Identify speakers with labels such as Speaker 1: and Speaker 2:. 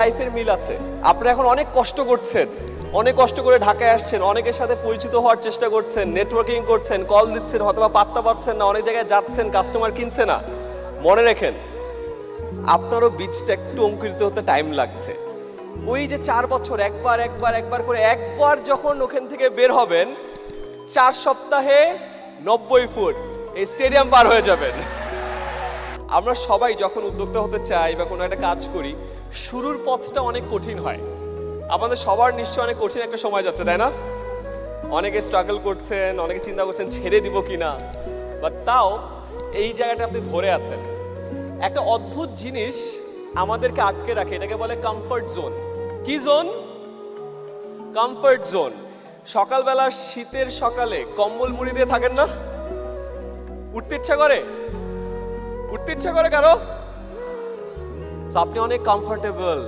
Speaker 1: লাইফের মিল আছে। আপনারা এখন অনেক কষ্ট করছেন, অনেক কষ্ট করে ঢাকায় আসছেন, অনেকের সাথে পরিচিত হওয়ার চেষ্টা করছেন, নেটওয়ার্কিং করছেন, কল দিচ্ছেন, হয়তোবা পাত্তা পাচ্ছেন না, অনেক জায়গায় যাচ্ছেন, কাস্টমার কিনছে না। মনে রাখেন, আপনারও বীজটা একটু অঙ্কুরিত হতে টাইম লাগছে। ওই যে 4 বছর একবার করে একবার যখন ওখান থেকে বের হবেন, 4 সপ্তাহে 90 ফুট এই স্টেডিয়াম পার হয়ে যাবেন। আমরা সবাই যখন উদ্যোক্তা হতে চাই বা কোনো একটা কাজ করি, শুরুর পথটা অনেক কঠিন হয়। আমাদের সবার নিশ্চয় অনেক কঠিন একটা সময় যাচ্ছে, তাই না? অনেকে স্ট্রাগল করছেন, অনেকে চিন্তা করছেন ছেড়ে দিব কিনা, বাট তাও এই জায়গাটা আপনি ধরে আছেন। একটা অদ্ভুত জিনিস আমাদেরকে আটকে রাখে, এটাকে বলে কমফর্ট জোন। কি জোন? Comfort zone. সকালবেলা শীতের সকালে কম্বল মুড়ি দিয়ে থাকেন না? উঠতে ইচ্ছা করে? উঠতে ইচ্ছা করে কারো? আপনি অনেক কমফোর্টেবল,